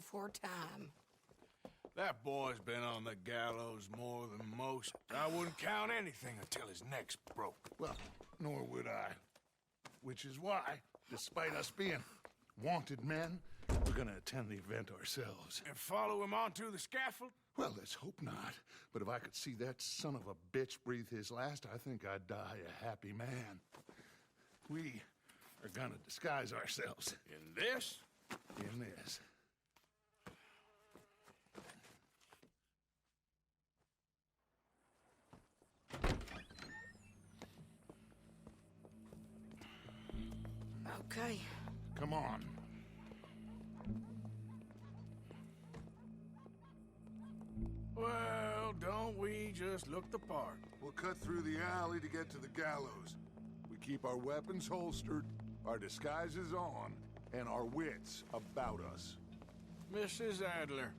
before time. That boy's been on the gallows more than most. I wouldn't count anything until his neck's broke. Well, nor would I. Which is why, despite us being wanted men, we're gonna attend the event ourselves. And follow him onto the scaffold? Well, let's hope not. But if I could see that son of a bitch breathe his last, I think I'd die a happy man. We are gonna disguise ourselves. In this? In this. Okay. Come on. Well, don't we just look the part? We'll cut through the alley to get to the gallows. We keep our weapons holstered, our disguises on, and our wits about us. Mrs. Adler,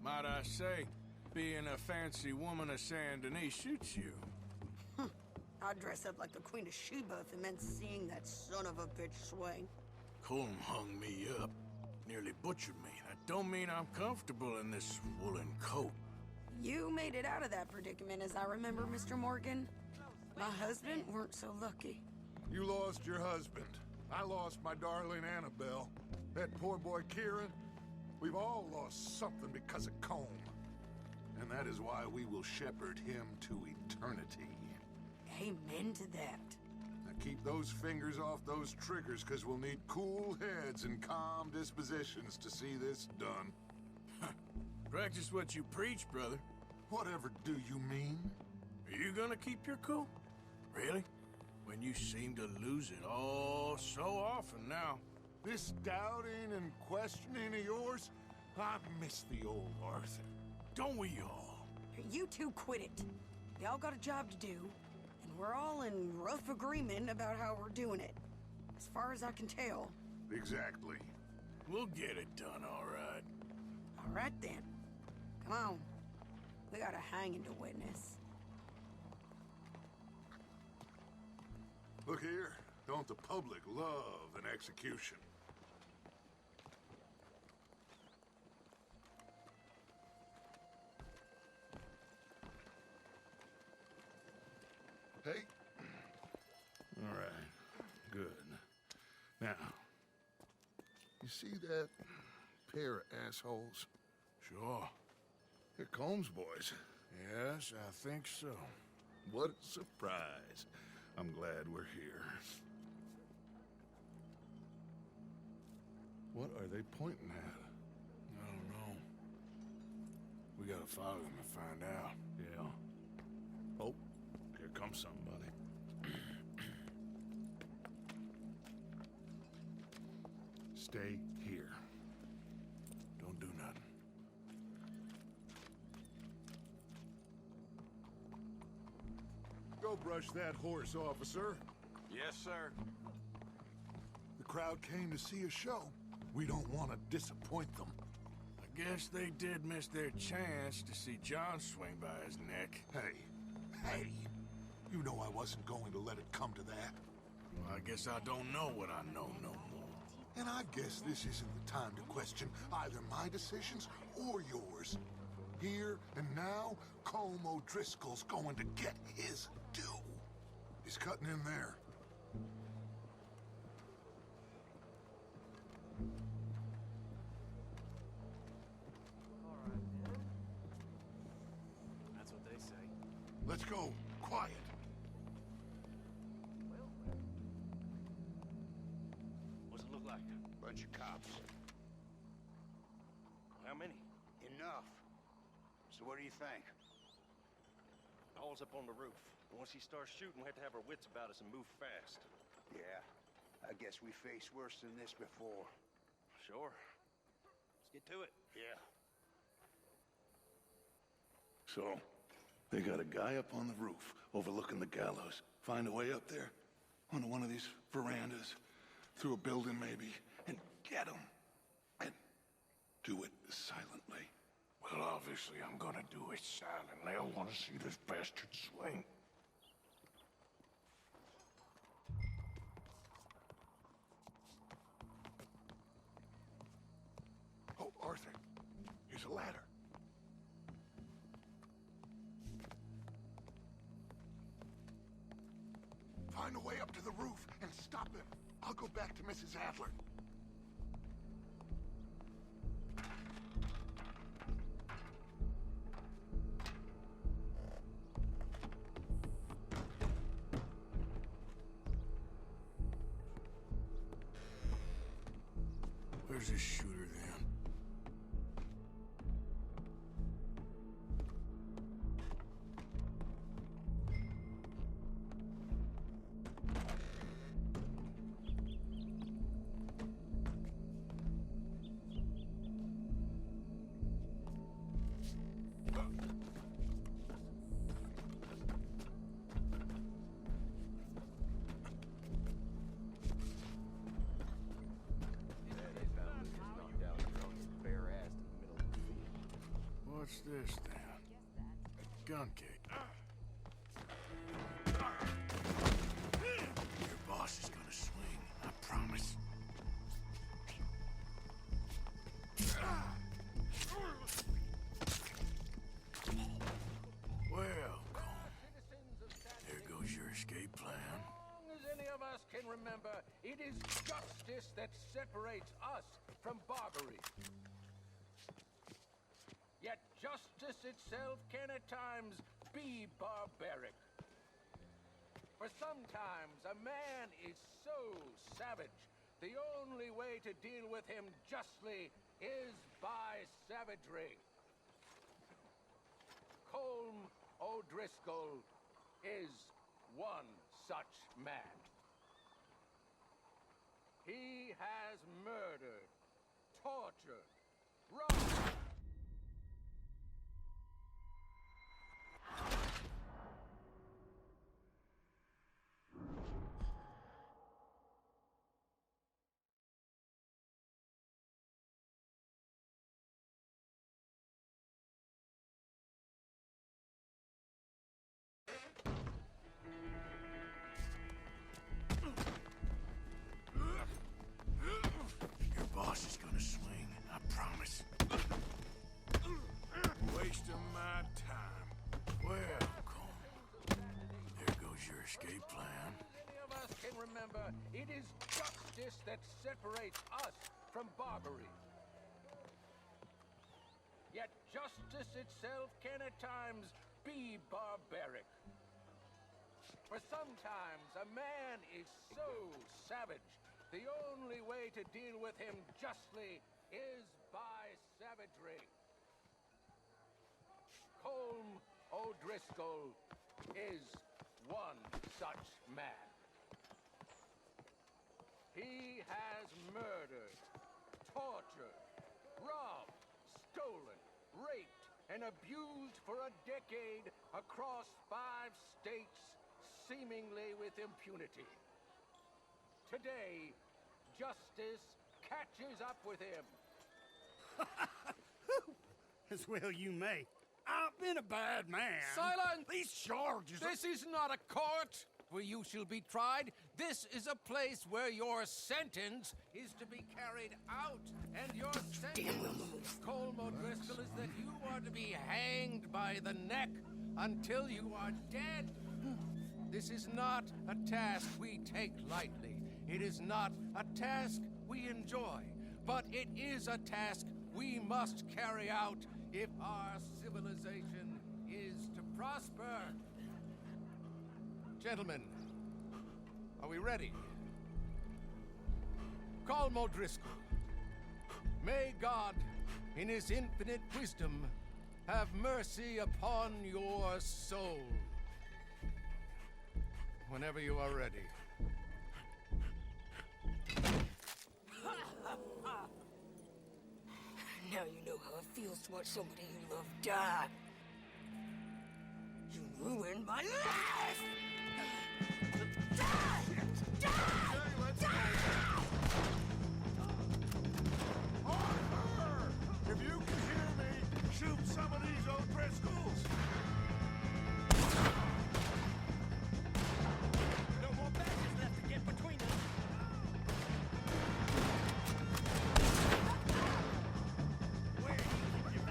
might I say, being a fancy woman of Saint Denis suits you. I'd dress up like the Queen of Sheba if it meant seeing that son of a bitch swing. COLM hung me up, nearly butchered me. That don't mean I'm comfortable in this woolen coat. You made it out of that predicament, as I remember, Mr. Morgan. My husband weren't so lucky. You lost your husband. I lost my darling Annabelle. That poor boy Kieran. We've all lost something because of COLM. And that is why we will shepherd him to eternity. Amen to that. Now keep those fingers off those triggers, because we'll need cool heads and calm dispositions to see this done. Practice what you preach, brother. Whatever do you mean? Are you gonna keep your cool? Really? When you seem to lose it all so often now. This doubting and questioning of yours, I miss the old Arthur. Don't we all? You two quit it. Y'all got a job to do, and we're all in rough agreement about how we're doing it. As far as I can tell. Exactly. We'll get it done, all right. All right, then. Come on. We got a hanging to witness. Look here, don't the public love an execution? Hey. All right. Good. Now, you see that pair of assholes? Sure. They're Combs boys. Yes, I think so. What a surprise. I'm glad we're here. What are they pointing at? I don't know. We gotta follow them and find out. Yeah. Oh, here comes somebody. Stay here. Don't do nothing. Go brush that horse, officer. Yes, sir. The crowd came to see a show. We don't want to disappoint them. I guess they did miss their chance to see John swing by his neck. Hey, you know I wasn't going to let it come to that. Well, I guess I don't know what I know no more. And I guess this isn't the time to question either my decisions or yours. Here and now, COLM O'Driscoll's going to get his due. He's cutting in there. All right, then. That's what they say. Let's go. Quiet. Well, what's it look like? Bunch of cops. How many? Enough. So what do you think? All's up on the roof. Once he starts shooting, we have to have our wits about us and move fast. Yeah, I guess we faced worse than this before. Sure. Let's get to it. Yeah. So, they got a guy up on the roof overlooking the gallows. Find a way up there, onto one of these verandas, through a building maybe, and get him. And do it silently. Well, obviously I'm gonna do it silently. I want to see this bastard swing. There's a ladder. Find a way up to the roof and stop him. I'll go back to Mrs. Adler. Where's this shooter then? What's this then? Gun case. Your boss is gonna swing, I promise. Well, there goes your escape plan. As long as any of us can remember, it is justice that separates us from barbary. Yet justice itself can at times be barbaric. For sometimes a man is so savage, the only way to deal with him justly is by savagery. COLM O'Driscoll is one such man. He has murdered, tortured, robbed. Your boss is gonna swing, I promise. Wasting my time. Well, Colm, there goes your escape plan. Any of us can remember, it is justice that separates us from barbary. Yet justice itself can at times be barbaric. For sometimes a man is so savage, the only way to deal with him justly is by savagery. COLM O'Driscoll is one such man. He has murdered, tortured, robbed, stolen, raped, and abused for a decade across 5 states, seemingly with impunity. Today, justice catches up with him. As well you may. I've been a bad man. Silence! These charges are... This is not a court where you shall be tried. This is a place where your sentence is to be carried out. And your sentence, COLM O'Driscoll, is that you are to be hanged by the neck until you are dead. This is not a task we take lightly. It is not a task we enjoy. But it is a task we must carry out if our civilization is to prosper. Gentlemen, are we ready? COLM O'Driscoll, may God, in his infinite wisdom, have mercy upon your soul. Whenever you are ready. Now you know how it feels to watch somebody you love die. You ruined my life! Die! Die! Die! Arthur! If you can hear me, shoot some of these O'Driscolls! No more badges left to get between us. Where do you think you're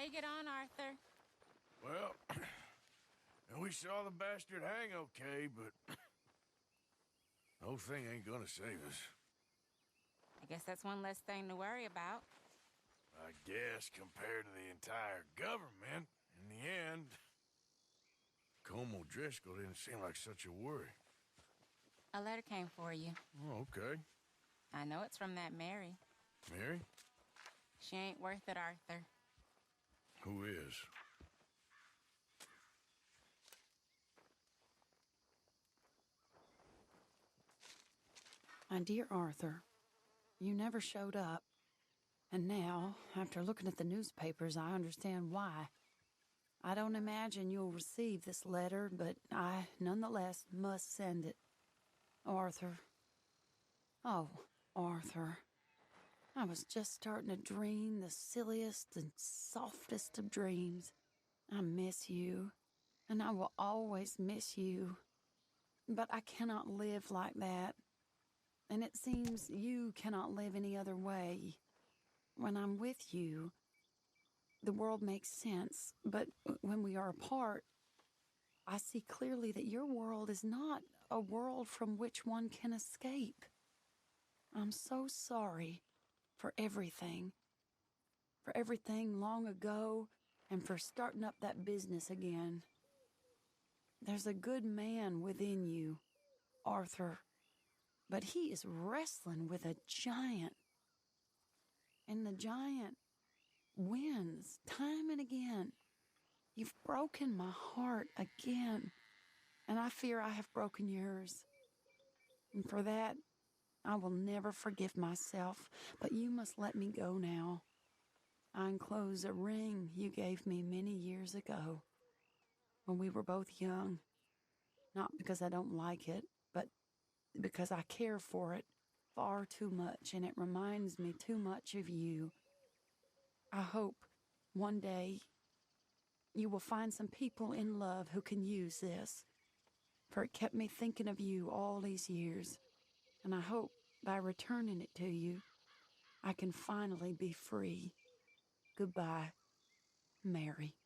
you get on, Arthur? Well, we saw the bastard hang okay, but the whole thing ain't gonna save us. I guess that's one less thing to worry about. I guess compared to the entire government, in the end, COLM O'Driscoll didn't seem like such a worry. A letter came for you. Oh, okay. I know it's from that Mary. Mary? She ain't worth it, Arthur. Who is? My dear Arthur, you never showed up. And now, after looking at the newspapers, I understand why. I don't imagine you'll receive this letter, but I, nonetheless, must send it. Arthur. Oh, Arthur. I was just starting to dream the silliest and softest of dreams. I miss you, and I will always miss you. But I cannot live like that. And it seems you cannot live any other way. When I'm with you, the world makes sense, but when we are apart, I see clearly that your world is not a world from which one can escape. I'm so sorry for everything long ago, and for starting up that business again. There's a good man within you, Arthur, but he is wrestling with a giant. And the giant wins time and again. You've broken my heart again, and I fear I have broken yours. And for that, I will never forgive myself, but you must let me go now. I enclose a ring you gave me many years ago, when we were both young. Not because I don't like it, but because I care for it far too much, and it reminds me too much of you. I hope one day you will find some people in love who can use this, for it kept me thinking of you all these years, and I hope by returning it to you, I can finally be free. Goodbye, Mary.